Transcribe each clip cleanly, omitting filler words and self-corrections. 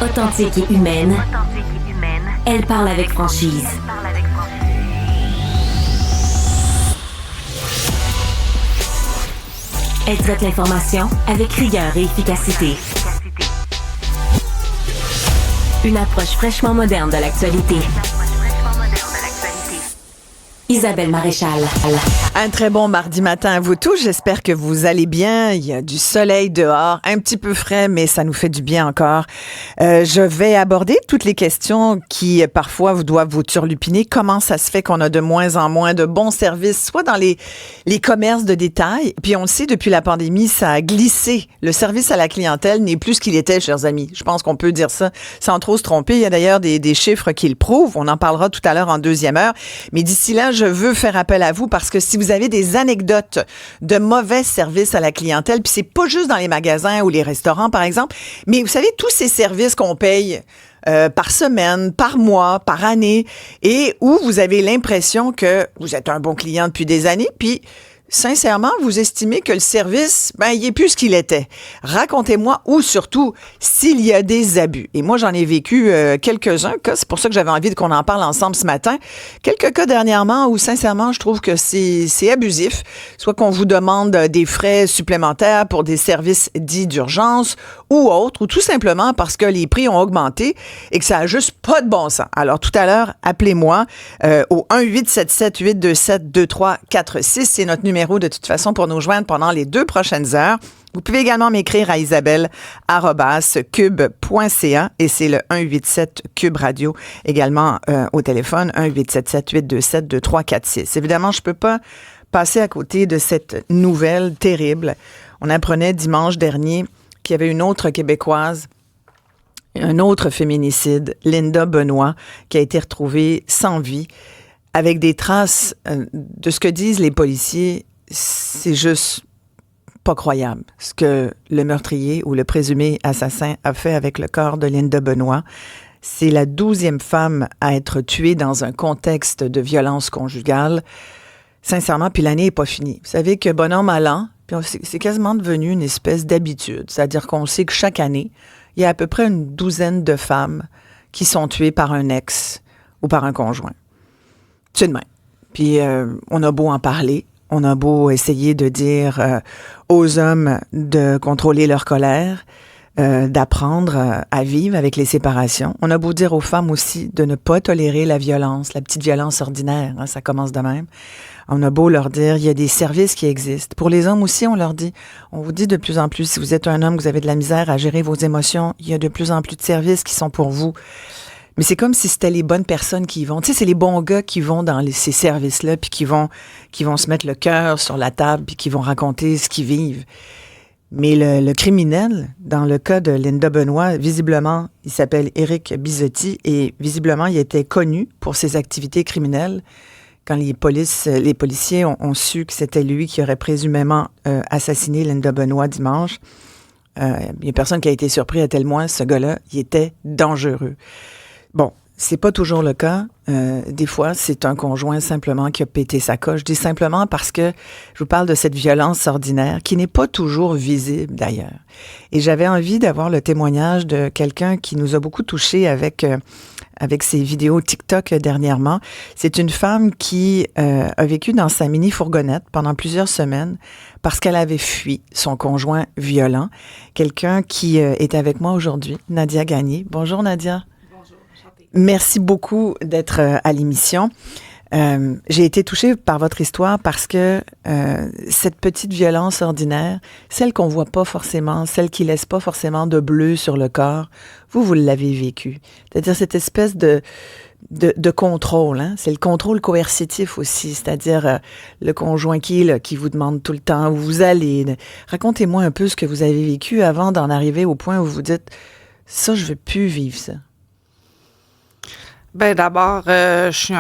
Authentique et humaine, elle parle avec franchise. Elle traite l'information avec rigueur et efficacité. Une approche fraîchement moderne de l'actualité. Isabelle Maréchal. Un très bon mardi matin à vous tous. J'espère que vous allez bien. Il y a du soleil dehors, un petit peu frais, mais ça nous fait du bien encore. Je vais aborder toutes les questions qui, parfois, vous doivent vous turlupiner. Comment ça se fait qu'on a de moins en moins de bons services, soit dans les commerces de détail, puis on le sait, depuis la pandémie, ça a glissé. Le service à la clientèle n'est plus ce qu'il était, chers amis. Je pense qu'on peut dire ça sans trop se tromper. Il y a d'ailleurs des chiffres qui le prouvent. On en parlera tout à l'heure en deuxième heure. Mais d'ici là, je veux faire appel à vous parce que si vous avez des anecdotes de mauvais services à la clientèle, puis c'est pas juste dans les magasins ou les restaurants, par exemple, mais vous savez, tous ces services qu'on paye par semaine, par mois, par année, et où vous avez l'impression que vous êtes un bon client depuis des années, puis sincèrement, vous estimez que le service, il est plus ce qu'il était. Racontez-moi, ou surtout, s'il y a des abus. Et moi, j'en ai vécu quelques-uns cas. C'est pour ça que j'avais envie qu'on en parle ensemble ce matin. Quelques cas dernièrement où, sincèrement, je trouve que c'est abusif. Soit qu'on vous demande des frais supplémentaires pour des services dits d'urgence ou autres, ou tout simplement parce que les prix ont augmenté et que ça n'a juste pas de bon sens. Alors, tout à l'heure, appelez-moi au 1-877-827-2346. C'est notre numéro de toute façon pour nous joindre pendant les 2 prochaines heures. Vous pouvez également m'écrire à isabelle@cube.ca et c'est le 187 Cube Radio également au téléphone 1-877-827-2346. Évidemment, je peux pas passer à côté de cette nouvelle terrible. On apprenait dimanche dernier qu'il y avait une autre Québécoise, un autre féminicide, Linda Benoit, qui a été retrouvée sans vie avec des traces de ce que disent les policiers. C'est juste pas croyable ce que le meurtrier ou le présumé assassin a fait avec le corps de Linda Benoit. C'est la 12e femme à être tuée dans un contexte de violence conjugale. Sincèrement, puis l'année n'est pas finie. Vous savez que bon an, mal an, puis c'est quasiment devenu une espèce d'habitude. C'est-à-dire qu'on sait que chaque année, il y a à peu près une douzaine de femmes qui sont tuées par un ex ou par un conjoint. C'est de même. Puis on a beau en parler, on a beau essayer de dire aux hommes de contrôler leur colère, d'apprendre à vivre avec les séparations. On a beau dire aux femmes aussi de ne pas tolérer la violence, la petite violence ordinaire, ça commence de même. On a beau leur dire, il y a des services qui existent. Pour les hommes aussi, on vous dit de plus en plus, si vous êtes un homme, vous avez de la misère à gérer vos émotions, il y a de plus en plus de services qui sont pour vous. Mais c'est comme si c'était les bonnes personnes qui y vont. Tu sais, c'est les bons gars qui vont dans ces services-là, puis qui vont se mettre le cœur sur la table, puis qui vont raconter ce qu'ils vivent. Mais le criminel, dans le cas de Linda Benoit, visiblement, il s'appelle Éric Bizotti, et visiblement, il était connu pour ses activités criminelles. Quand les policiers ont su que c'était lui qui aurait présumément assassiné Linda Benoit dimanche, il n'y a personne qui a été surpris à tel point, ce gars-là, il était dangereux. Bon, c'est pas toujours le cas. Des fois, c'est un conjoint simplement qui a pété sa coche. Je dis simplement parce que je vous parle de cette violence ordinaire qui n'est pas toujours visible d'ailleurs. Et j'avais envie d'avoir le témoignage de quelqu'un qui nous a beaucoup touchés avec ses vidéos TikTok dernièrement. C'est une femme qui a vécu dans sa mini-fourgonnette pendant plusieurs semaines parce qu'elle avait fui son conjoint violent. Quelqu'un qui est avec moi aujourd'hui, Nadia Gagné. Bonjour Nadia. Merci beaucoup d'être à l'émission. J'ai été touchée par votre histoire parce que cette petite violence ordinaire, celle qu'on voit pas forcément, celle qui laisse pas forcément de bleu sur le corps, vous l'avez vécue. C'est-à-dire cette espèce de contrôle, hein? C'est le contrôle coercitif aussi, c'est-à-dire le conjoint qui vous demande tout le temps où vous allez. Racontez-moi un peu ce que vous avez vécu avant d'en arriver au point où vous dites « ça, je veux plus vivre ça ». Ben d'abord, je suis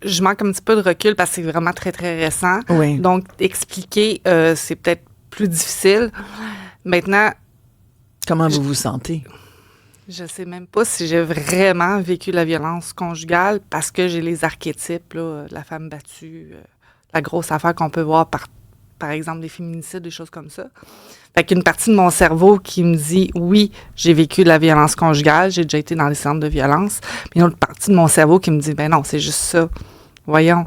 je manque un petit peu de recul parce que c'est vraiment très, très récent. Oui. Donc, expliquer, c'est peut-être plus difficile. Maintenant... Comment vous vous sentez? Je sais même pas si j'ai vraiment vécu la violence conjugale parce que j'ai les archétypes, là, la femme battue, la grosse affaire qu'on peut voir par exemple, des féminicides, des choses comme ça. Fait qu'une partie de mon cerveau qui me dit, oui, j'ai vécu de la violence conjugale, j'ai déjà été dans les centres de violence, puis une autre partie de mon cerveau qui me dit, ben non, c'est juste ça. Voyons.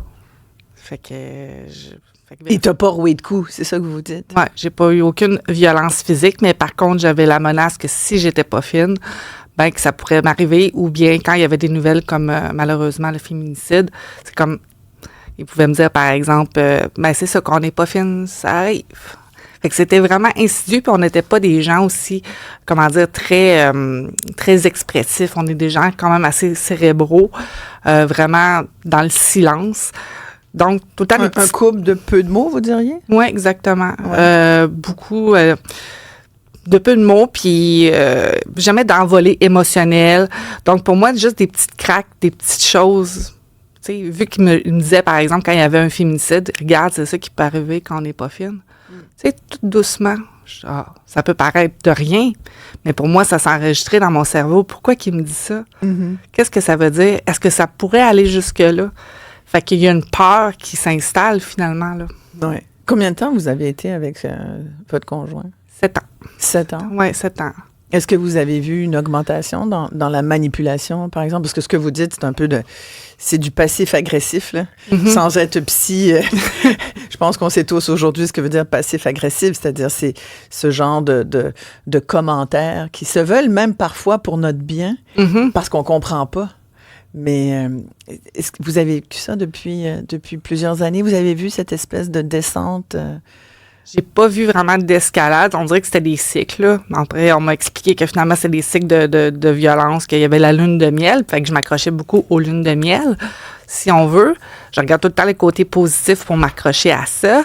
Fait que... Et t'as pas roué de coups, c'est ça que vous dites? Ouais, j'ai pas eu aucune violence physique, mais par contre, j'avais la menace que si j'étais pas fine, ben que ça pourrait m'arriver, ou bien quand il y avait des nouvelles comme malheureusement le féminicide, c'est comme, ils pouvaient me dire par exemple, ben c'est ça, qu'on n'est pas fine, ça arrive. Fait que c'était vraiment insidieux, puis on n'était pas des gens aussi, comment dire, très très expressifs. On est des gens quand même assez cérébraux, vraiment dans le silence. Donc, tout le temps Un couple de peu de mots, vous diriez? Oui, exactement. Ouais. Beaucoup de peu de mots, puis jamais d'envolée émotionnelle. Donc, pour moi, juste des petites craques, des petites choses. Tu sais, vu qu'il me disait, par exemple, quand il y avait un féminicide, regarde, c'est ça qui peut arriver quand on n'est pas fine. Tu sais, tout doucement. Ça peut paraître de rien, mais pour moi, ça s'est enregistré dans mon cerveau. Pourquoi qu'il me dit ça? Mm-hmm. Qu'est-ce que ça veut dire? Est-ce que ça pourrait aller jusque-là? Fait qu'il y a une peur qui s'installe, finalement, là. Ouais. Combien de temps vous avez été avec votre conjoint? 7 ans. 7 ans? Oui, 7 ans. Est-ce que vous avez vu une augmentation dans la manipulation, par exemple? Parce que ce que vous dites, c'est un peu c'est du passif-agressif, là. Mm-hmm. Sans être psy, je pense qu'on sait tous aujourd'hui ce que veut dire passif-agressif, c'est-à-dire c'est ce genre de commentaires qui se veulent même parfois pour notre bien, Mm-hmm. parce qu'on comprend pas. Mais est-ce que vous avez vécu ça depuis plusieurs années? Vous avez vu cette espèce de descente? J'ai pas vu vraiment d'escalade. On dirait que c'était des cycles, là. Après, on m'a expliqué que finalement, c'est des cycles de violence, qu'il y avait la lune de miel. Fait que je m'accrochais beaucoup aux lunes de miel, si on veut. Je regarde tout le temps les côtés positifs pour m'accrocher à ça.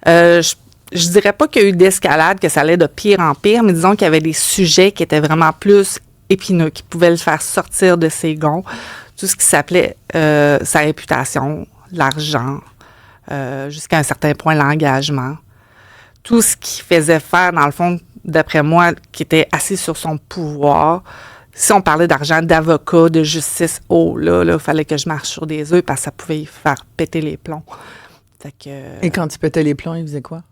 Je dirais pas qu'il y a eu d'escalade, que ça allait de pire en pire, mais disons qu'il y avait des sujets qui étaient vraiment plus épineux, qui pouvaient le faire sortir de ses gonds. Tout ce qui s'appelait sa réputation, l'argent, jusqu'à un certain point, l'engagement. Tout ce qui faisait faire, dans le fond, d'après moi, qui était assis sur son pouvoir. Si on parlait d'argent, d'avocat, de justice, là, il fallait que je marche sur des œufs parce que ça pouvait y faire péter les plombs. Fait que, Et quand il pétait les plombs, il faisait quoi?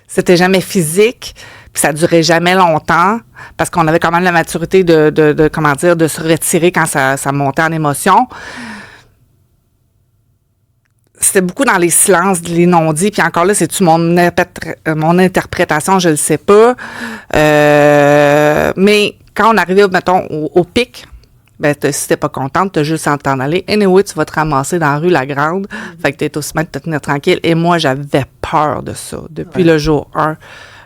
C'était jamais physique, puis ça durait jamais longtemps, parce qu'on avait quand même la maturité de comment dire, de se retirer quand ça montait en émotion. C'était beaucoup dans les silences, les non-dits, puis encore là, c'est-tu mon interprétation, je le sais pas. Mais quand on arrivait, mettons, au pic, ben, si t'es pas contente, t'as juste à t'en aller. Anyway, tu vas te ramasser dans la rue La Grande. Fait que t'es aussi bien de te tenir tranquille. Et moi, j'avais peur de ça depuis le jour 1.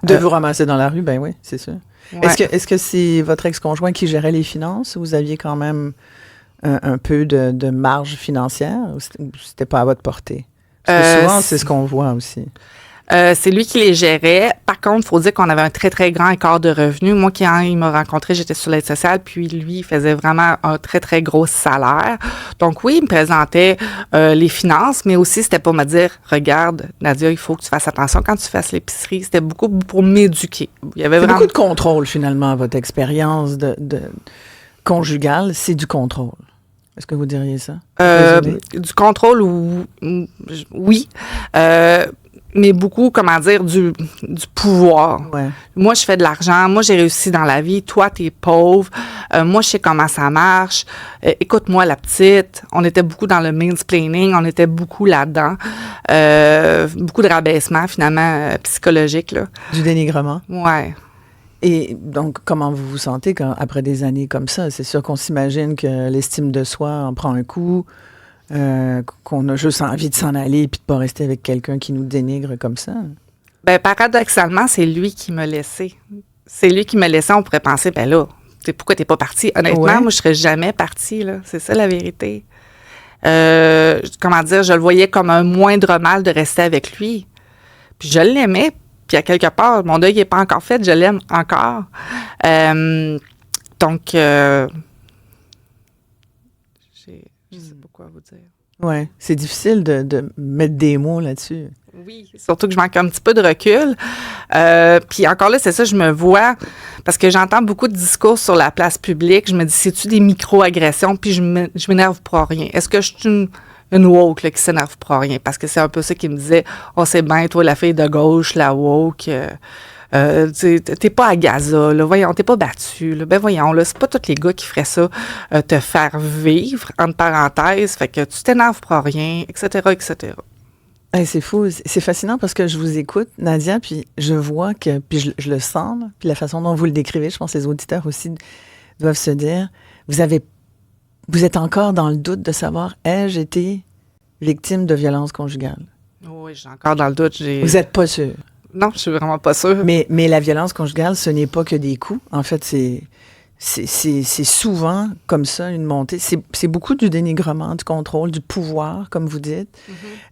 De vous ramasser dans la rue, ben oui, c'est sûr. Ouais. Est-ce que c'est votre ex-conjoint qui gérait les finances ou vous aviez quand même un peu de marge financière ou c'était pas à votre portée? Parce que souvent, c'est ce qu'on voit aussi. C'est lui qui les gérait. Par contre, il faut dire qu'on avait un très, très grand écart de revenus. Moi, quand il m'a rencontré, j'étais sur l'aide sociale, puis lui, il faisait vraiment un très, très gros salaire. Donc oui, il me présentait les finances, mais aussi, c'était pour me dire, regarde, Nadia, il faut que tu fasses attention quand tu fasses l'épicerie. C'était beaucoup pour m'éduquer. Il y avait C'est vraiment beaucoup de contrôle, finalement, votre expérience de conjugale, c'est du contrôle. Est-ce que vous diriez ça? Du contrôle, oui. Mais beaucoup, comment dire, du pouvoir. Ouais. Moi, je fais de l'argent. Moi, j'ai réussi dans la vie. Toi, t'es pauvre. Moi, je sais comment ça marche. Écoute-moi, la petite. On était beaucoup dans le mansplaining. On était beaucoup là-dedans. Beaucoup de rabaissement, finalement, psychologique, là. Du dénigrement. Ouais. Et donc, comment vous vous sentez après des années comme ça? C'est sûr qu'on s'imagine que l'estime de soi en prend un coup. Qu'on a juste envie de s'en aller et puis de pas rester avec quelqu'un qui nous dénigre comme ça. Ben paradoxalement, c'est lui qui m'a laissé. C'est lui qui m'a laissé. On pourrait penser, ben là, pourquoi t'es pas partie? Honnêtement, moi, je serais jamais partie, là. C'est ça, la vérité. Comment dire, je le voyais comme un moindre mal de rester avec lui. Puis je l'aimais. Puis à quelque part, mon deuil n'est pas encore fait. Je l'aime encore. Donc, je sais pas quoi vous dire. Oui, c'est difficile de mettre des mots là-dessus. Oui, surtout que je manque un petit peu de recul. Puis encore là, c'est ça, je me vois, parce que j'entends beaucoup de discours sur la place publique. Je me dis, c'est-tu des micro-agressions? Puis je m'énerve pour rien. Est-ce que je suis une woke là, qui s'énerve pour rien. Parce que c'est un peu ça qu'il me disait. On sait bien, toi, la fille de gauche, la woke, t'es pas à Gaza, là, voyons, t'es pas battu, là. Ben voyons, là, c'est pas tous les gars qui feraient ça, te faire vivre, entre parenthèses, fait que tu t'énerves pour rien, etc., etc. Hey, c'est fou, c'est fascinant parce que je vous écoute, Nadia, puis je vois que, puis je le sens, là, puis la façon dont vous le décrivez, je pense que les auditeurs aussi doivent se dire, vous êtes encore dans le doute de savoir, ai-je été victime de violence conjugale? Oui, j'ai encore dans le doute. Vous n'êtes pas sûr? Non, je suis vraiment pas sûre. Mais la violence conjugale, ce n'est pas que des coups. En fait, c'est souvent comme ça, une montée. C'est beaucoup du dénigrement, du contrôle, du pouvoir, comme vous dites.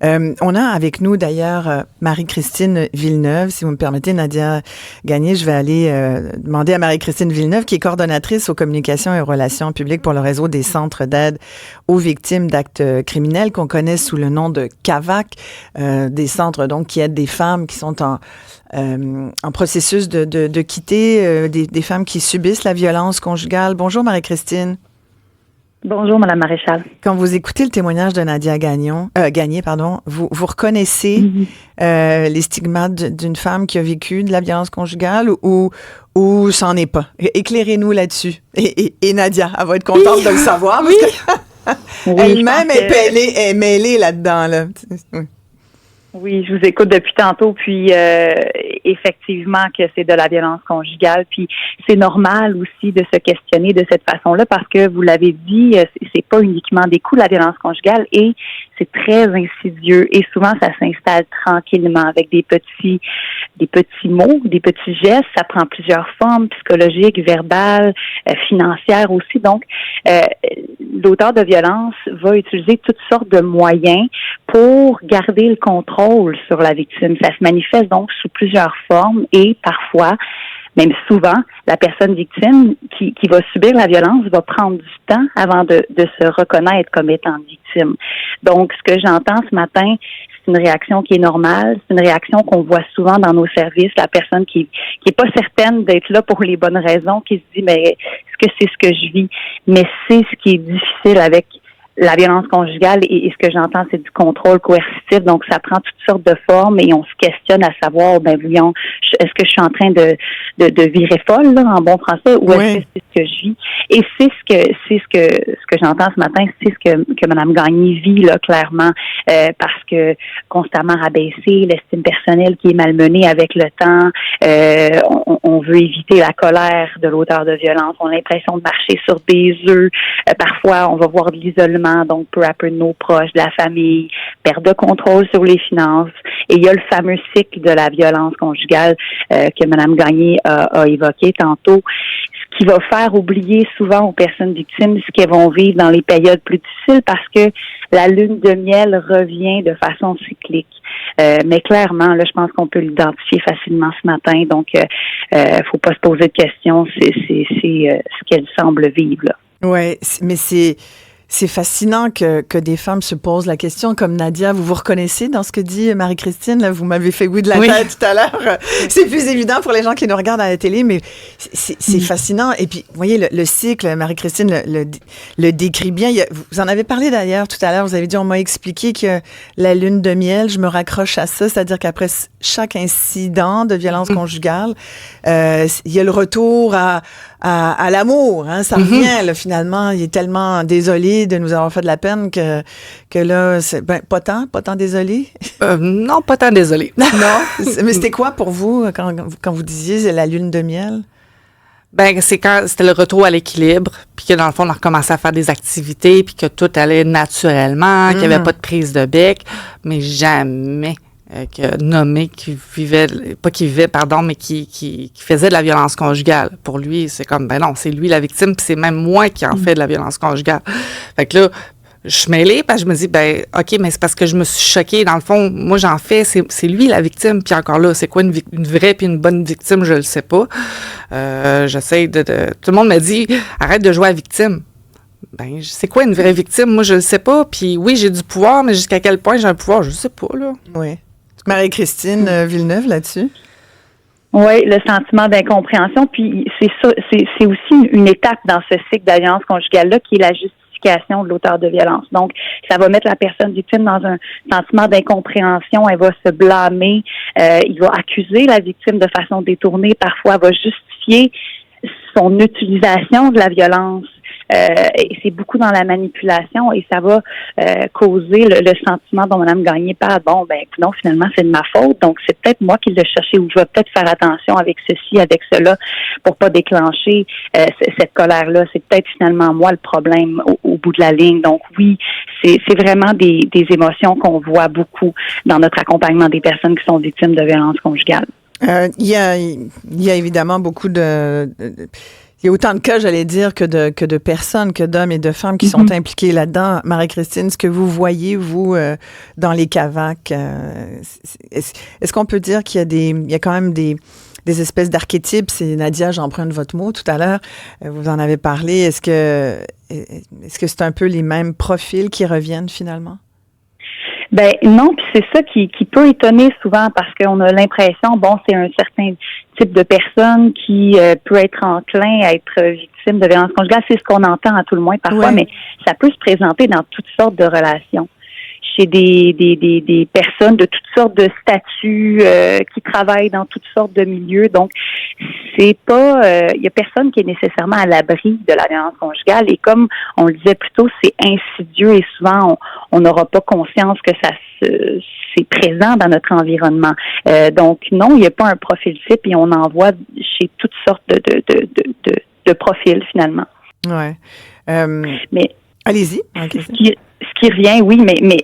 On a avec nous, d'ailleurs, Marie-Christine Villeneuve. Si vous me permettez, Nadia Gagné, je vais aller demander à Marie-Christine Villeneuve, qui est coordonnatrice aux communications et aux relations publiques pour le réseau des centres d'aide aux victimes d'actes criminels, qu'on connaît sous le nom de CAVAC, des centres donc qui aident des femmes qui sont en processus de quitter, des femmes qui subissent la violence conjugale. Bonjour Marie-Christine. Bonjour Madame Maréchal. Quand vous écoutez le témoignage de Nadia Gagné, vous reconnaissez les stigmates d'une femme qui a vécu de la violence conjugale ou c'en est pas? Éclairez-nous là-dessus. Et Nadia, elle va être contente de le savoir parce que elle-même est mêlée là-dedans. Là. Oui, je vous écoute depuis tantôt, puis effectivement que c'est de la violence conjugale, puis c'est normal aussi de se questionner de cette façon-là parce que vous l'avez dit, c'est pas uniquement des coups, la violence conjugale, et c'est très insidieux et souvent ça s'installe tranquillement avec des petits mots, des petits gestes. Ça prend plusieurs formes, psychologiques, verbales, financières aussi. Donc, l'auteur de violence va utiliser toutes sortes de moyens pour garder le contrôle sur la victime. Ça se manifeste donc sous plusieurs formes et parfois, même souvent, la personne victime qui va subir la violence va prendre du temps avant de se reconnaître comme étant victime. Donc, ce que j'entends ce matin, c'est une réaction qui est normale, c'est une réaction qu'on voit souvent dans nos services, la personne qui est pas certaine d'être là pour les bonnes raisons, qui se dit, mais est-ce que c'est ce que je vis? Mais c'est ce qui est difficile avec la violence conjugale et ce que j'entends, c'est du contrôle coercitif. Donc, ça prend toutes sortes de formes et on se questionne à savoir, voyons, est-ce que je suis en train de virer folle, là, en bon français, ou est-ce que c'est ce que je vis? Et c'est ce que j'entends ce matin, c'est ce que Mme Gagné vit, là, clairement, parce que constamment rabaissé, l'estime personnelle qui est malmenée avec le temps, on veut éviter la colère de l'auteur de violence, on a l'impression de marcher sur des œufs, parfois on va voir de l'isolement, donc peu à peu de nos proches, de la famille, perte de contrôle sur les finances. Et il y a le fameux cycle de la violence conjugale que Mme Gagné a évoqué tantôt, ce qui va faire oublier souvent aux personnes victimes ce qu'elles vont vivre dans les périodes plus difficiles parce que la lune de miel revient de façon cyclique. Mais clairement, là, je pense qu'on peut l'identifier facilement ce matin. Donc, faut pas se poser de questions. C'est ce qu'elle semble vivre, là. Ouais, mais c'est fascinant que des femmes se posent la question, comme Nadia. Vous reconnaissez dans ce que dit Marie-Christine? Là, vous m'avez fait oui de la tête tout à l'heure. C'est plus évident pour les gens qui nous regardent à la télé, mais c'est fascinant. Et puis, vous voyez, le cycle, Marie-Christine le décrit bien. Vous en avez parlé d'ailleurs tout à l'heure. Vous avez dit, on m'a expliqué que la lune de miel, je me raccroche à ça, c'est-à-dire qu'après chaque incident de violence conjugale, il y a le retour à l'amour. Hein, ça revient, là, finalement. Il est tellement désolé de nous avoir fait de la peine que là, c'est pas tant désolé. Non, pas tant désolé. Non, mais c'était quoi pour vous quand vous disiez la lune de miel? C'est quand c'était le retour à l'équilibre, puis que dans le fond, on a recommencé à faire des activités, puis que tout allait naturellement, qu'il n'y avait pas de prise de bec, mais jamais nommé qui faisait de la violence conjugale. Pour lui, c'est comme, non, c'est lui la victime, puis c'est même moi qui en fait de la violence conjugale. Fait que là, je suis mêlée, parce que je me dis, OK, mais c'est parce que je me suis choquée. Dans le fond, moi, j'en fais, c'est lui la victime, puis encore là, c'est quoi une vraie puis une bonne victime, je le sais pas. J'essaie tout le monde me dit, arrête de jouer à victime. C'est quoi une vraie victime? Moi, je le sais pas. Puis oui, j'ai du pouvoir, mais jusqu'à quel point j'ai un pouvoir, je sais pas, là. Oui. Marie-Christine Villeneuve, là-dessus? Oui, le sentiment d'incompréhension. Puis c'est ça, c'est aussi une étape dans ce cycle d'alliance conjugale-là qui est la justification l'identification de l'auteur de violence. Donc, ça va mettre la personne victime dans un sentiment d'incompréhension. Elle va se blâmer. Il va accuser la victime de façon détournée. Parfois, elle va justifier son utilisation de la violence. Et c'est beaucoup dans la manipulation et ça va causer le sentiment dont Mme Gagné parle. Bon, non, finalement, c'est de ma faute. Donc, c'est peut-être moi qui l'ai cherché ou je vais peut-être faire attention avec ceci, avec cela pour pas déclencher cette colère-là. C'est peut-être finalement moi le problème au bout de la ligne. Donc, oui, c'est vraiment des émotions qu'on voit beaucoup dans notre accompagnement des personnes qui sont victimes de violences conjugales. Il y a évidemment beaucoup il y a autant de cas, j'allais dire, que de personnes, que d'hommes et de femmes qui sont impliqués là-dedans. Marie-Christine, ce que vous voyez, vous, dans les CAVAC, est-ce qu'on peut dire qu'il y a quand même des espèces d'archétypes? C'est Nadia, j'emprunte votre mot tout à l'heure. Vous en avez parlé. Est-ce que c'est un peu les mêmes profils qui reviennent finalement? Non, puis c'est ça qui peut étonner souvent parce qu'on a l'impression, c'est un certain type de personne qui peut être enclin à être victime de violence conjugale. C'est ce qu'on entend à tout le moins parfois, mais ça peut se présenter dans toutes sortes de relations. Chez des personnes de toutes sortes de statuts qui travaillent dans toutes sortes de milieux. Donc, c'est pas, il y a personne qui est nécessairement à l'abri de la violence conjugale. Et comme on le disait plus tôt, c'est insidieux et souvent on n'aura pas conscience que c'est présent dans notre environnement. Donc, non, il n'y a pas un profil type et on en voit chez toutes sortes de profils finalement. Ouais. Mais allez-y. Ce qui revient, oui,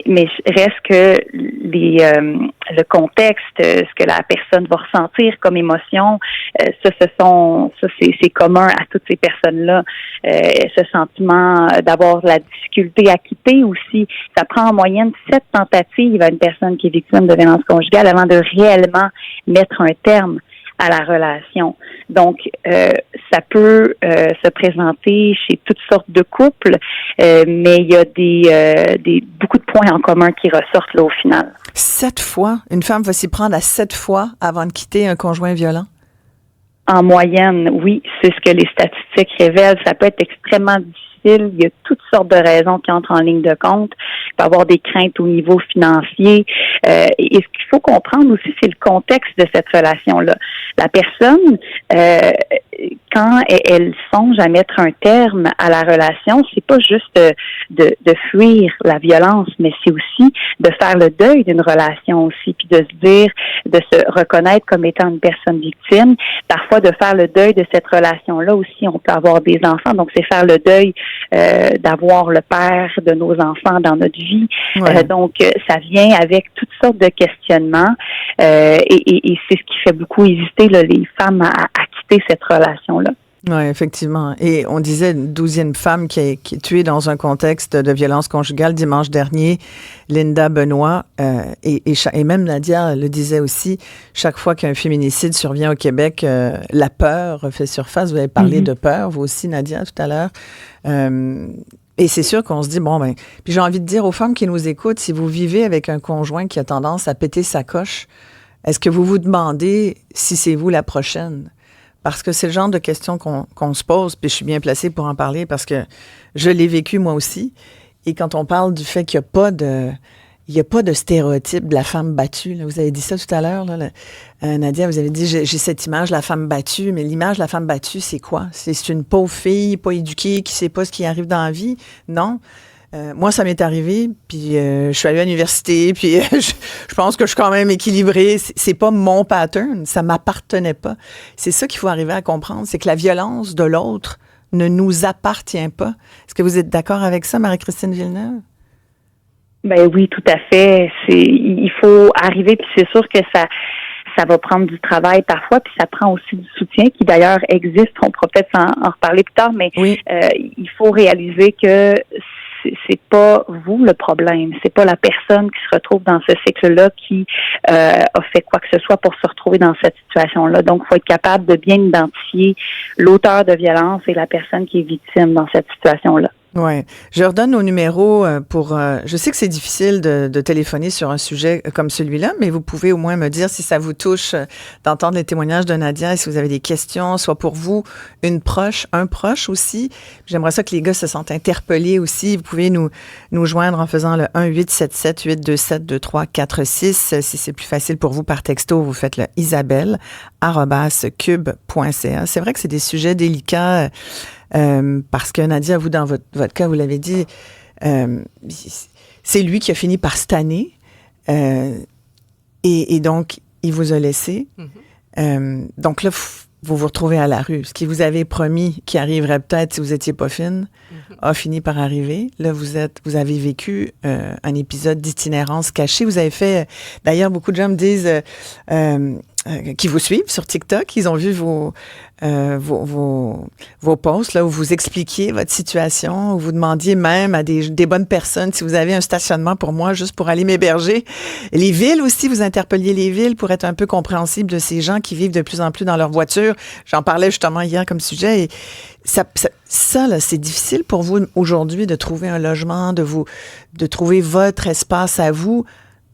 mais reste que le contexte, ce que la personne va ressentir comme émotion, c'est commun à toutes ces personnes-là. Ce sentiment d'avoir la difficulté à quitter aussi, ça prend en moyenne 7 tentatives à une personne qui est victime de violence conjugale avant de réellement mettre un terme à la relation. Donc, ça peut se présenter chez toutes sortes de couples, mais il y a beaucoup de points en commun qui ressortent là au final. 7 fois? Une femme va s'y prendre à 7 fois avant de quitter un conjoint violent? En moyenne, oui, c'est ce que les statistiques révèlent. Ça peut être extrêmement difficile. Il y a toutes sortes de raisons qui entrent en ligne de compte. Il peut y avoir des craintes au niveau financier. Et ce qu'il faut comprendre aussi, c'est le contexte de cette relation-là. La personne, quand elle songe à mettre un terme à la relation, c'est pas juste de fuir la violence, mais c'est aussi de faire le deuil d'une relation aussi, puis de se dire, de se reconnaître comme étant une personne victime. Parfois, de faire le deuil de cette relation-là aussi, on peut avoir des enfants, donc c'est faire le deuil d'avoir le père de nos enfants dans notre vie. Ouais. Donc, ça vient avec toutes sortes de questionnements et c'est ce qui fait beaucoup hésiter là, les femmes à quitter cette relation-là. Oui, effectivement. Et on disait une 12e femme qui est tuée dans un contexte de violence conjugale dimanche dernier, Linda Benoît, et même Nadia le disait aussi, chaque fois qu'un féminicide survient au Québec, la peur fait surface. Vous avez parlé de peur, vous aussi, Nadia, tout à l'heure. Et c'est sûr qu'on se dit, puis j'ai envie de dire aux femmes qui nous écoutent, si vous vivez avec un conjoint qui a tendance à péter sa coche, est-ce que vous vous demandez si c'est vous la prochaine? Parce que c'est le genre de questions qu'on se pose, puis je suis bien placée pour en parler parce que je l'ai vécu moi aussi. Et quand on parle du fait qu'il n'y a pas de stéréotype de la femme battue, là, vous avez dit ça tout à l'heure, là, Nadia, vous avez dit, j'ai cette image de la femme battue, mais l'image de la femme battue, c'est quoi? C'est une pauvre fille, pas éduquée, qui sait pas ce qui arrive dans la vie? Non. Moi, ça m'est arrivé, puis je suis allée à l'université, puis je pense que je suis quand même équilibrée. C'est pas mon pattern, ça m'appartenait pas. C'est ça qu'il faut arriver à comprendre, c'est que la violence de l'autre ne nous appartient pas. Est-ce que vous êtes d'accord avec ça, Marie-Christine Villeneuve? Ben oui, tout à fait. Il faut arriver, puis c'est sûr que ça va prendre du travail parfois, puis ça prend aussi du soutien qui d'ailleurs existe. On pourra peut-être en reparler plus tard, mais oui. Il faut réaliser que c'est pas vous le problème, c'est pas la personne qui se retrouve dans ce cycle-là qui a fait quoi que ce soit pour se retrouver dans cette situation-là. Donc, il faut être capable de bien identifier l'auteur de violence et la personne qui est victime dans cette situation-là. Oui. Je redonne nos numéros pour... je sais que c'est difficile de téléphoner sur un sujet comme celui-là, mais vous pouvez au moins me dire si ça vous touche d'entendre les témoignages de Nadia et si vous avez des questions, soit pour vous, une proche, un proche aussi. J'aimerais ça que les gars se sentent interpellés aussi. Vous pouvez nous joindre en faisant le 1-877-827-2346. Si c'est plus facile pour vous par texto, vous faites le isabelle@cube.ca. C'est vrai que c'est des sujets délicats. Parce que Nadia, vous, dans votre cas, vous l'avez dit, c'est lui qui a fini par stanner. Et donc, il vous a laissé. Mm-hmm. Donc là, vous vous retrouvez à la rue. Ce qui vous avait promis qui arriverait peut-être si vous étiez pas fine, a fini par arriver. Là, vous avez vécu un épisode d'itinérance cachée. Vous avez fait... D'ailleurs, beaucoup de gens me disent... qui vous suivent sur TikTok, ils ont vu vos posts là où vous expliquiez votre situation, où vous demandiez même à des bonnes personnes si vous avez un stationnement pour moi, juste pour aller m'héberger. Les villes aussi, vous interpelliez les villes pour être un peu compréhensible de ces gens qui vivent de plus en plus dans leur voiture. J'en parlais justement hier comme sujet. Et ça là, c'est difficile pour vous aujourd'hui de trouver un logement, de trouver votre espace à vous,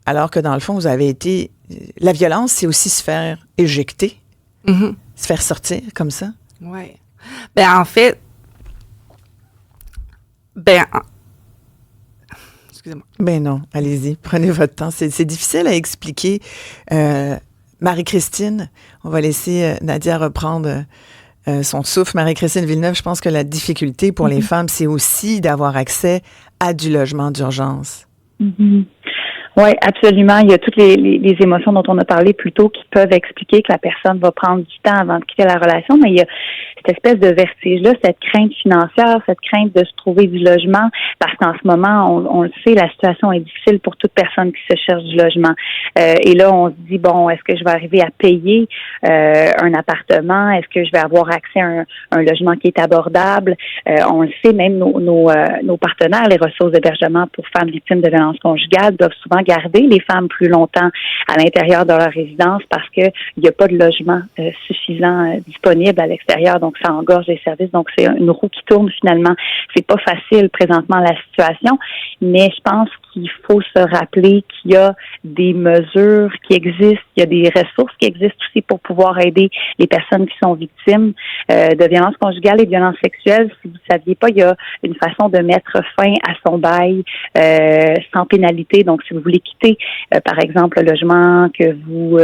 alors que dans le fond, vous avez été... La violence, c'est aussi se faire éjecter, se faire sortir comme ça. Oui. En fait, excusez-moi. Non, allez-y, prenez votre temps. C'est difficile à expliquer. Marie-Christine, on va laisser Nadia reprendre son souffle. Marie-Christine Villeneuve, je pense que la difficulté pour les femmes, c'est aussi d'avoir accès à du logement d'urgence. Mm-hmm. Oui, absolument. Il y a toutes les émotions dont on a parlé plus tôt qui peuvent expliquer que la personne va prendre du temps avant de quitter la relation, mais il y a cette espèce de vertige-là, cette crainte financière, cette crainte de se trouver du logement, parce qu'en ce moment, on le sait, la situation est difficile pour toute personne qui se cherche du logement. Et là, on se dit, bon, est-ce que je vais arriver à payer un appartement? Est-ce que je vais avoir accès à un logement qui est abordable? On le sait, même nos partenaires, les ressources d'hébergement pour femmes victimes de violences conjugales, doivent souvent garder les femmes plus longtemps à l'intérieur de leur résidence parce que il n'y a pas de logement suffisant disponible à l'extérieur, donc ça engorge les services. Donc c'est une roue qui tourne finalement. C'est pas facile présentement la situation, mais je pense qu'il faut se rappeler qu'il y a des mesures qui existent, il y a des ressources qui existent aussi pour pouvoir aider les personnes qui sont victimes de violences conjugales et de violences sexuelles. Si vous ne saviez pas, il y a une façon de mettre fin à son bail sans pénalité. Donc, si vous voulez quitter, par exemple, le logement que vous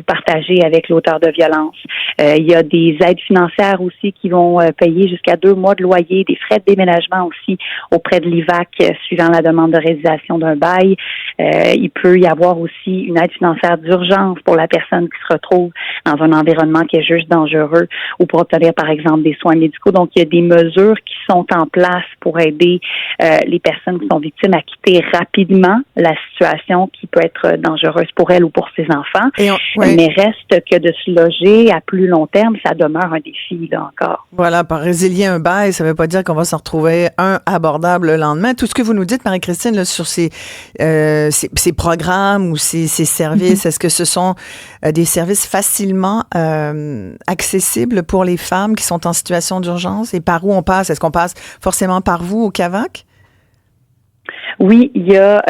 partagez avec l'auteur de violence, il y a des aides financières aussi qui vont payer jusqu'à 2 mois de loyer, des frais de déménagement aussi auprès de l'IVAC suivant la demande de résiliation d'un bail. Il peut y avoir aussi une aide financière d'urgence pour la personne qui se retrouve dans un environnement qui est juste dangereux ou pour obtenir, par exemple, des soins médicaux. Donc, il y a des mesures qui sont en place pour aider les personnes qui sont victimes à quitter rapidement la situation qui peut être dangereuse pour elles ou pour ses enfants. Mais reste que de se loger à plus long terme, ça demeure un défi, là, encore. Voilà, par résilier un bail, ça ne veut pas dire qu'on va se retrouver abordable le lendemain. Tout ce que vous nous dites, Marie-Christine, là, sur ces programmes ou ces services, est-ce que ce sont des services facilement accessibles pour les femmes qui sont en situation d'urgence? Et par où on passe? Est-ce qu'on passe forcément par vous au CAVAC? Oui, il y a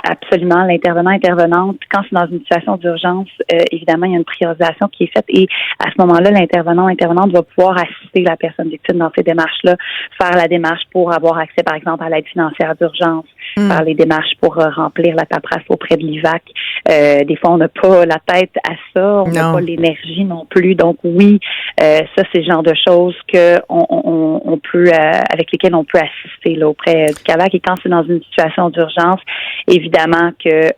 absolument l'intervenante. Quand c'est dans une situation d'urgence, évidemment, il y a une priorisation qui est faite et à ce moment-là, l'intervenante va pouvoir assister la personne victime dans ces démarches-là, faire la démarche pour avoir accès, par exemple, à l'aide financière d'urgence, faire les démarches pour remplir la paperasse auprès de l'IVAC. Des fois, on n'a pas la tête à ça, on n'a pas l'énergie non plus. Donc oui, ça, c'est le genre de choses que on peut avec lesquelles on peut assister là auprès du CAVAC. Et quand c'est dans une situation d'urgence, évidemment que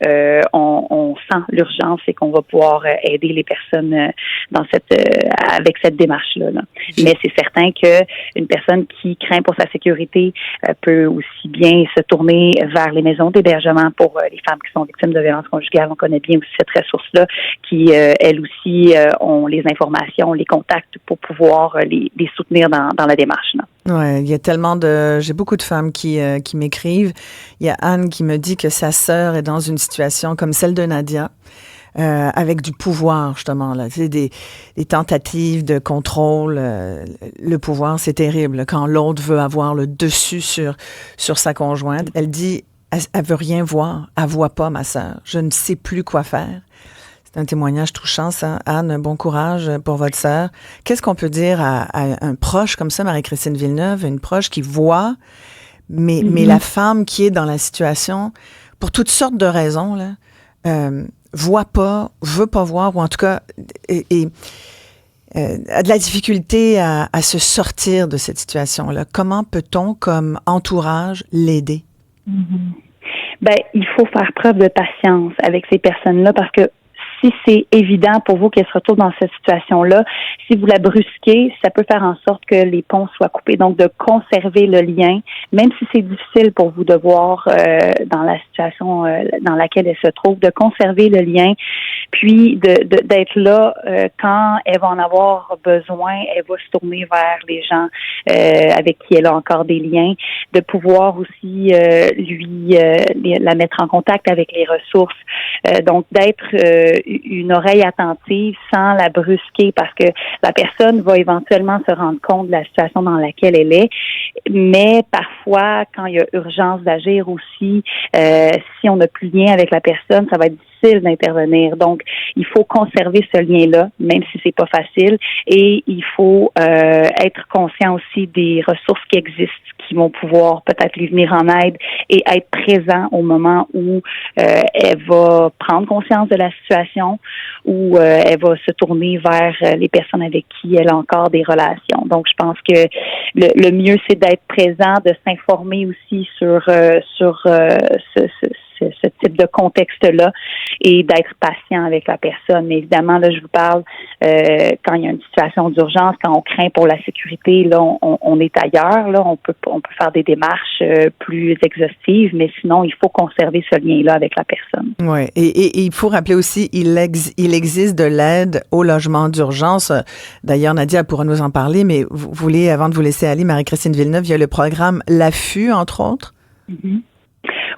on sent l'urgence et qu'on va pouvoir aider les personnes dans avec cette démarche-là. Là. Mais c'est certain que une personne qui craint pour sa sécurité peut aussi bien se tourner vers les maisons d'hébergement pour les femmes qui sont victimes de violences conjugales. On connaît bien aussi cette ressource-là qui, elles aussi, ont les informations, les contacts pour pouvoir les soutenir dans la démarche. Là. Ouais, il y a tellement j'ai beaucoup de femmes qui m'écrivent. Il y a Anne qui me dit que sa sœur est dans une situation comme celle de Nadia. avec du pouvoir, justement, là. Tu sais, des tentatives de contrôle. Le pouvoir, c'est terrible. Quand l'autre veut avoir le dessus sur sa conjointe, elle dit, elle veut rien voir. Elle voit pas, ma sœur. Je ne sais plus quoi faire. C'est un témoignage touchant, ça. Anne, bon courage pour votre sœur. Qu'est-ce qu'on peut dire à un proche comme ça, Marie-Christine Villeneuve, une proche qui voit, mais la femme qui est dans la situation, pour toutes sortes de raisons, là, voit pas, veut pas voir, ou en tout cas, a de la difficulté à se sortir de cette situation-là. Comment peut-on, comme entourage, l'aider? Ben, il faut faire preuve de patience avec ces personnes-là parce que si c'est évident pour vous qu'elle se retrouve dans cette situation-là, si vous la brusquez, ça peut faire en sorte que les ponts soient coupés. Donc, de conserver le lien, même si c'est difficile pour vous de voir dans la situation dans laquelle elle se trouve, de conserver le lien, puis d'être là quand elle va en avoir besoin, elle va se tourner vers les gens avec qui elle a encore des liens, de pouvoir aussi la mettre en contact avec les ressources. Donc, d'être une oreille attentive sans la brusquer parce que la personne va éventuellement se rendre compte de la situation dans laquelle elle est. Mais parfois, quand il y a urgence d'agir aussi, si on n'a plus de lien avec la personne, ça va être difficile d'intervenir. Donc, il faut conserver ce lien-là, même si c'est pas facile. Et il faut être conscient aussi des ressources qui existent, qui vont pouvoir peut-être lui venir en aide et être présent au moment où elle va prendre conscience de la situation, où elle va se tourner vers les personnes avec qui elle a encore des relations. Donc, je pense que le mieux, c'est d'être présent, de s'informer aussi sur ce type de contexte-là et d'être patient avec la personne. Mais évidemment, là, je vous parle quand il y a une situation d'urgence, quand on craint pour la sécurité, là, on est ailleurs. Là, on peut faire des démarches plus exhaustives, mais sinon, il faut conserver ce lien-là avec la personne. Oui, et il faut rappeler aussi, il existe de l'aide au logement d'urgence. D'ailleurs, Nadia pourra nous en parler, mais vous voulez, avant de vous laisser aller, Marie-Christine Villeneuve, il y a le programme L'Affût, entre autres. Mm-hmm.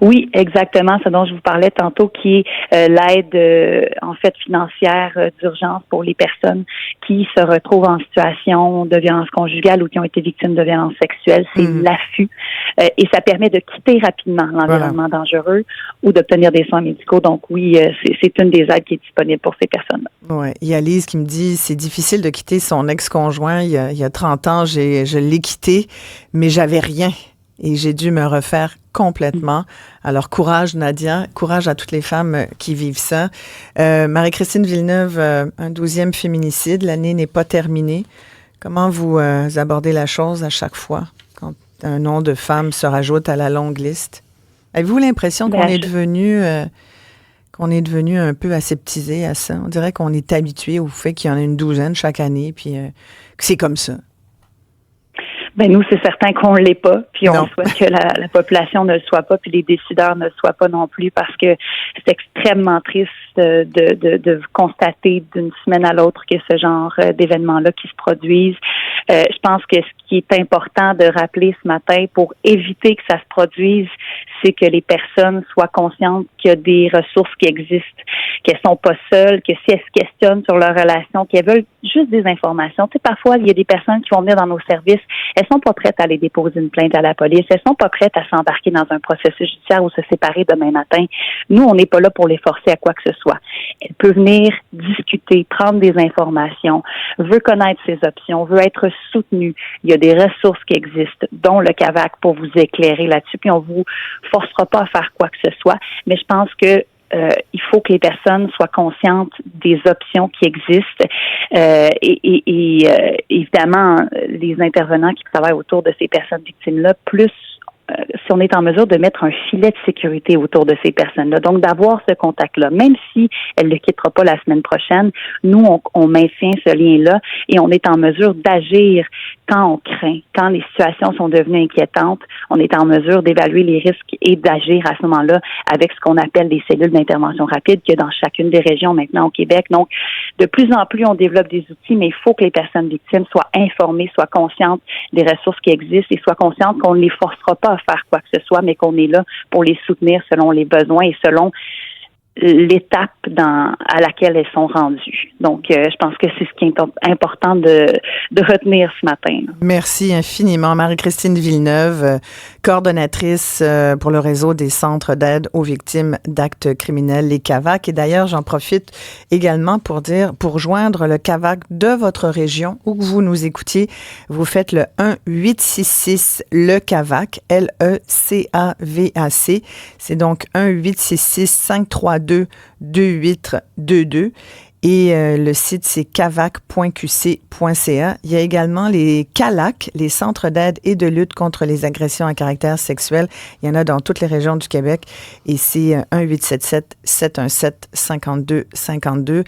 Oui, exactement, ce dont je vous parlais tantôt, qui est l'aide en fait financière d'urgence pour les personnes qui se retrouvent en situation de violence conjugale ou qui ont été victimes de violences sexuelles. C'est l'affût et ça permet de quitter rapidement l'environnement dangereux ou d'obtenir des soins médicaux. Donc oui, c'est une des aides qui est disponible pour ces personnes-là. Oui, il y a Lise qui me dit c'est difficile de quitter son ex-conjoint. Il y a 30 ans, je l'ai quitté, mais j'avais rien. Et j'ai dû me refaire complètement. Alors, courage, Nadia. Courage à toutes les femmes qui vivent ça. Marie-Christine Villeneuve, un 12e féminicide. L'année n'est pas terminée. Comment vous abordez la chose à chaque fois quand un nom de femme se rajoute à la longue liste? Avez-vous l'impression qu'on est devenu un peu aseptisé à ça? On dirait qu'on est habitué au fait qu'il y en a une douzaine chaque année, puis que c'est comme ça. Ben nous, c'est certain qu'on ne l'est pas, puis on souhaite que la population ne le soit pas, puis les décideurs ne le soient pas non plus, parce que c'est extrêmement triste de constater d'une semaine à l'autre que ce genre d'événements-là qui se produisent. Je pense que ce qui est important de rappeler ce matin pour éviter que ça se produise, c'est que les personnes soient conscientes qu'il y a des ressources qui existent, qu'elles sont pas seules, que si elles se questionnent sur leur relation, qu'elles veulent juste des informations. Tu sais, parfois, il y a des personnes qui vont venir dans nos services, elles sont pas prêtes à aller déposer une plainte à la police, elles sont pas prêtes à s'embarquer dans un processus judiciaire ou se séparer demain matin. Nous, on n'est pas là pour les forcer à quoi que ce soit. Elle peut venir discuter, prendre des informations, veut connaître ses options, veut être soutenue. Il y a des ressources qui existent, dont le CAVAC, pour vous éclairer là-dessus, puis on vous forcera pas à faire quoi que ce soit, mais je pense que il faut que les personnes soient conscientes des options qui existent et évidemment, les intervenants qui travaillent autour de ces personnes victimes-là, plus si on est en mesure de mettre un filet de sécurité autour de ces personnes-là, donc d'avoir ce contact-là, même si elle ne le quittera pas la semaine prochaine, nous, on maintient ce lien-là et on est en mesure d'agir quand on craint, quand les situations sont devenues inquiétantes, on est en mesure d'évaluer les risques et d'agir à ce moment-là avec ce qu'on appelle des cellules d'intervention rapide qu'il y a dans chacune des régions maintenant au Québec. Donc, de plus en plus, on développe des outils, mais il faut que les personnes victimes soient informées, soient conscientes des ressources qui existent et soient conscientes qu'on ne les forcera pas à faire quoi que ce soit, mais qu'on est là pour les soutenir selon les besoins et selon l'étape à laquelle elles sont rendues. Donc, je pense que c'est ce qui est important de retenir ce matin. Merci infiniment. Marie-Christine Villeneuve, coordonnatrice pour le réseau des centres d'aide aux victimes d'actes criminels, les CAVAC. Et d'ailleurs, j'en profite également pour joindre le CAVAC de votre région, où que vous nous écoutiez, vous faites le 1-866 le CAVAC, LECAVAC. C'est donc 1-866-532-2822. Et le site, c'est cavac.qc.ca. Il y a également les CALAC, les centres d'aide et de lutte contre les agressions à caractère sexuel. Il y en a dans toutes les régions du Québec. Et c'est 1-877-717-5252.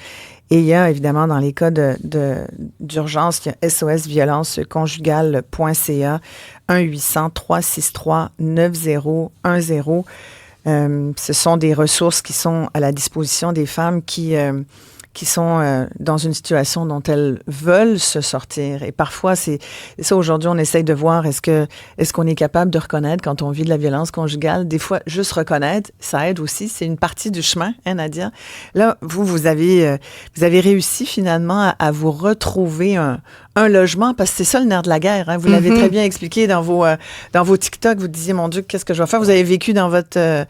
Et il y a évidemment dans les cas d'urgence, il y a sosviolenceconjugale.ca, 1-800-363-9010. Ce sont des ressources qui sont à la disposition des femmes qui sont dans une situation dont elles veulent se sortir. Et parfois, c'est ça, aujourd'hui, on essaye de voir est-ce qu'on est capable de reconnaître quand on vit de la violence conjugale. Des fois, juste reconnaître, ça aide aussi. C'est une partie du chemin, hein, Nadia? Là, vous avez réussi finalement à vous retrouver un logement, parce que c'est ça le nerf de la guerre. Hein? Vous l'avez très bien expliqué dans vos TikTok. Vous disiez, mon Dieu, qu'est-ce que je vais faire? Vous avez vécu dans votre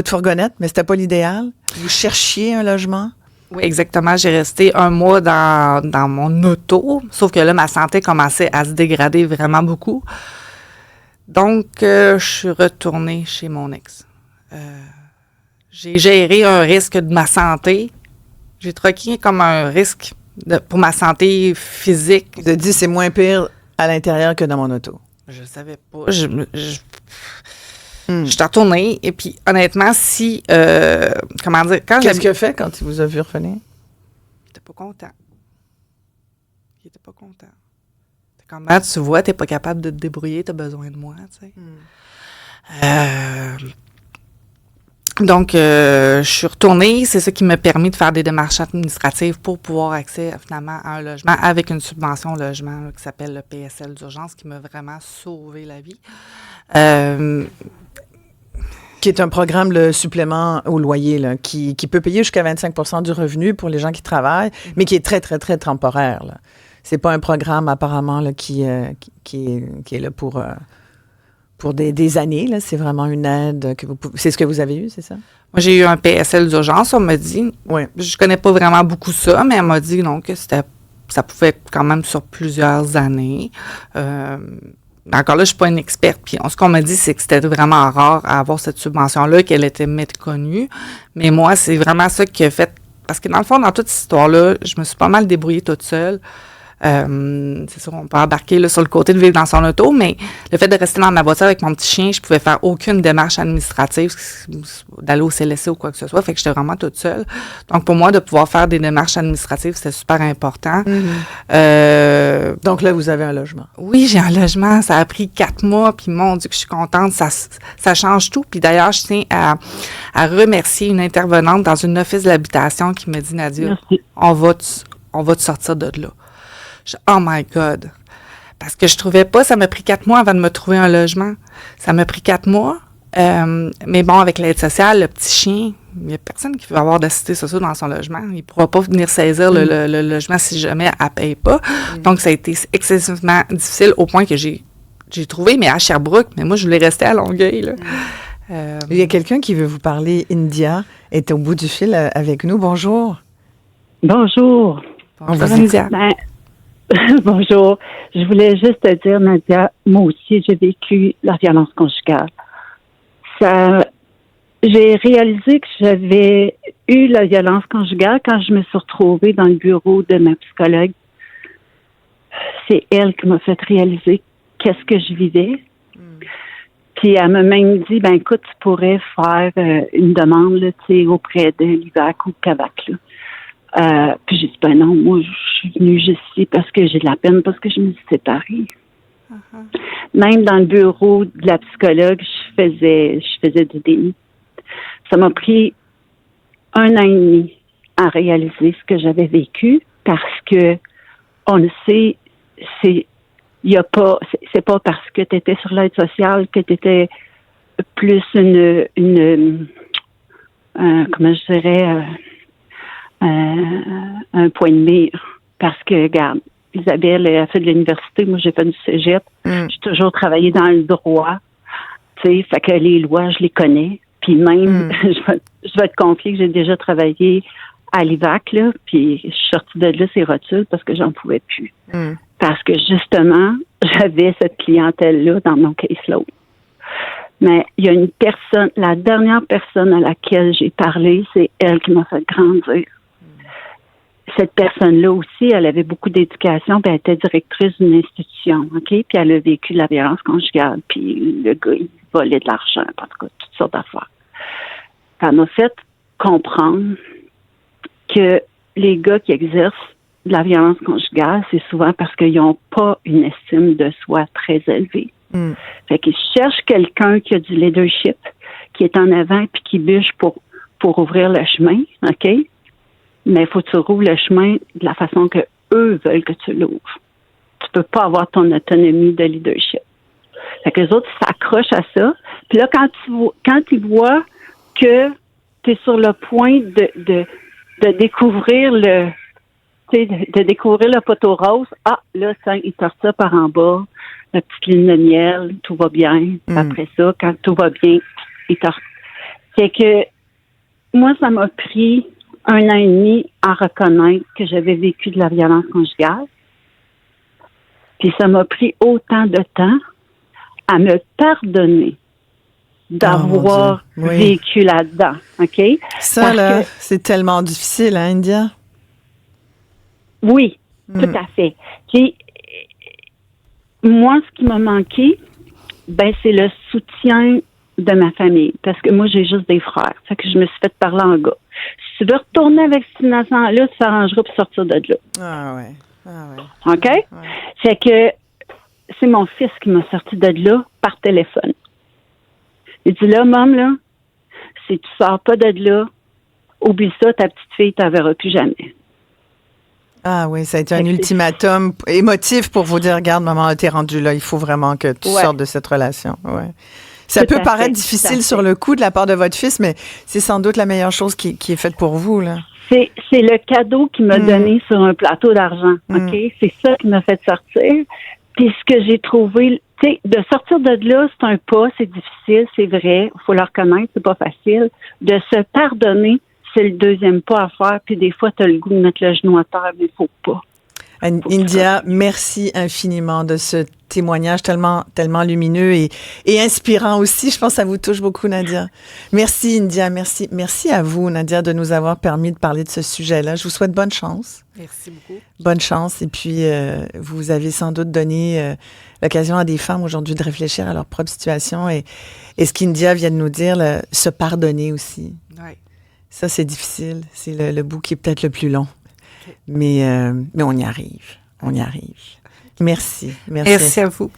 fourgonnette, mais c'était pas l'idéal. Vous cherchiez un logement? Oui, exactement. J'ai resté un mois dans mon auto, sauf que là, ma santé commençait à se dégrader vraiment beaucoup. Donc, je suis retournée chez mon ex. J'ai géré un risque de ma santé. J'ai troqué comme un risque pour ma santé physique. Vous avez dit, c'est moins pire à l'intérieur que dans mon auto. Je savais pas. Je suis retournée, et puis honnêtement, comment dire, Qu'est-ce qu'il a fait quand il vous a vu revenir? Il était pas content. Il était pas content. C'est comme, tu vois, t'es pas capable de te débrouiller, t'as besoin de moi, tu sais. Donc, je suis retournée. C'est ça qui m'a permis de faire des démarches administratives pour pouvoir accéder finalement à un logement avec une subvention logement là, qui s'appelle le PSL d'urgence, qui m'a vraiment sauvé la vie. Qui est un programme, le supplément au loyer, là, qui peut payer jusqu'à 25 du revenu pour les gens qui travaillent, mais qui est très, très, très temporaire. Là. C'est pas un programme, apparemment, là, qui est là pour des années. Là. C'est vraiment une aide que vous pouvez... C'est ce que vous avez eu, c'est ça? Moi, j'ai eu un PSL d'urgence. On m'a dit... Oui. Je connais pas vraiment beaucoup ça, mais elle m'a dit non, que ça pouvait être quand même sur plusieurs années. Encore là, je suis pas une experte. Puis ce qu'on m'a dit, c'est que c'était vraiment rare à avoir cette subvention-là, qu'elle était méconnue. Mais moi, c'est vraiment ça qui a fait... Parce que dans le fond, dans toute cette histoire-là, je me suis pas mal débrouillée toute seule. C'est sûr, on peut embarquer là, sur le côté de vivre dans son auto, mais le fait de rester dans ma voiture avec mon petit chien, je pouvais faire aucune démarche administrative, d'aller au CLSC ou quoi que ce soit, fait que j'étais vraiment toute seule. Donc, pour moi, de pouvoir faire des démarches administratives, c'était super important. Mm-hmm. Donc là, vous avez un logement. Oui, j'ai un logement. Ça a pris 4 mois, puis mon Dieu que je suis contente. Ça change tout. Puis d'ailleurs, je tiens à remercier une intervenante dans une office de l'habitation qui me dit, Nadia, on va te sortir de là. Oh my God! Parce que je trouvais pas, ça m'a pris 4 mois avant de me trouver un logement. Ça m'a pris 4 mois. Mais bon, avec l'aide sociale, le petit chien, il n'y a personne qui veut avoir d'assisté sociale dans son logement. Il ne pourra pas venir saisir le logement si jamais elle ne paye pas. Donc, ça a été excessivement difficile au point que j'ai trouvé, mais à Sherbrooke. Mais moi, je voulais rester à Longueuil, là. Il y a quelqu'un qui veut vous parler. India est au bout du fil avec nous. Bonjour. Bonjour. Bonjour, India. Bonjour. Je voulais juste te dire, Nadia, moi aussi, j'ai vécu la violence conjugale. J'ai réalisé que j'avais eu la violence conjugale quand je me suis retrouvée dans le bureau de ma psychologue. C'est elle qui m'a fait réaliser qu'est-ce que je vivais. Puis elle m'a même dit, ben écoute, tu pourrais faire une demande là, auprès de l'IVAC ou CAVAC. Là. Puis j'ai dit, ben non, moi, je suis venue ici parce que j'ai de la peine, parce que je me suis séparée. Même dans le bureau de la psychologue, je faisais du déni. Ça m'a pris 1 an et demi à réaliser ce que j'avais vécu parce que on le sait, c'est pas parce que tu étais sur l'aide sociale que tu étais plus une comment je dirais, un point de mire. Parce que, regarde, Isabelle a fait de l'université, moi j'ai fait du cégep. J'ai toujours travaillé dans le droit. Tu sais, fait que les lois, je les connais. Puis même, je vais te confier que j'ai déjà travaillé à l'IVAC, là, puis je suis sortie de là, ces rotules, parce que j'en pouvais plus. Parce que, justement, j'avais cette clientèle-là dans mon caseload. Mais il y a une personne, la dernière personne à laquelle j'ai parlé, c'est elle qui m'a fait grandir. Cette personne-là aussi, elle avait beaucoup d'éducation, puis elle était directrice d'une institution, OK? Puis elle a vécu de la violence conjugale, puis le gars, il volait de l'argent, en tout cas, toutes sortes d'affaires. Ça m'a fait comprendre que les gars qui exercent de la violence conjugale, c'est souvent parce qu'ils n'ont pas une estime de soi très élevée. Fait qu'ils cherchent quelqu'un qui a du leadership, qui est en avant puis qui bûche pour ouvrir le chemin, OK? Mais il faut que tu rouvres le chemin de la façon que eux veulent que tu l'ouvres. Tu peux pas avoir ton autonomie de leadership. Fait que les autres s'accrochent à ça. Puis là, quand ils voient que tu es sur le point de découvrir de découvrir le poteau rose, là, ça, ils sortent ça par en bas, la petite ligne de miel, tout va bien. Après ça, quand tout va bien, ils sortent. C'est que moi, ça m'a pris 1 an et demi à reconnaître que j'avais vécu de la violence conjugale. Puis ça m'a pris autant de temps à me pardonner d'avoir vécu là-dedans. OK? Ça, parce là, que, c'est tellement difficile, hein, India? Oui, tout à fait. Puis, moi, ce qui m'a manqué, c'est le soutien de ma famille. Parce que moi, j'ai juste des frères. Fait que je me suis fait parler en gars. Si tu veux retourner avec cet innocent-là, tu t'arrangeras pour sortir de là. Ah ouais. OK? Ouais. Fait que c'est mon fils qui m'a sorti de là par téléphone. Il dit là, maman, là, si tu sors pas de là, oublie ça, ta petite fille, tu ne verras plus jamais. Ah oui, ça a été un ultimatum émotif pour vous dire, regarde, maman, t'es rendue là, il faut vraiment que tu sortes de cette relation. Ouais. Ça peut paraître difficile sur le coup de la part de votre fils, mais c'est sans doute la meilleure chose qui est faite pour vous, là. C'est le cadeau qu'il m'a donné sur un plateau d'argent, OK? C'est ça qui m'a fait sortir. Puis ce que j'ai trouvé, tu sais, de sortir de là, c'est un pas, c'est difficile, c'est vrai, il faut le reconnaître, c'est pas facile. De se pardonner, c'est le deuxième pas à faire, puis des fois, tu as le goût de mettre le genou à terre, mais il faut pas. India, merci infiniment de ce témoignage tellement lumineux et inspirant aussi. Je pense que ça vous touche beaucoup, Nadia. Merci, India. Merci à vous, Nadia, de nous avoir permis de parler de ce sujet-là. Je vous souhaite bonne chance. Merci beaucoup. Bonne chance. Et puis, vous avez sans doute donné l'occasion à des femmes aujourd'hui de réfléchir à leur propre situation et ce qu'India vient de nous dire, se pardonner aussi. Oui. Ça, c'est difficile. C'est le bout qui est peut-être le plus long. Mais on y arrive. On y arrive. Merci. Merci à vous.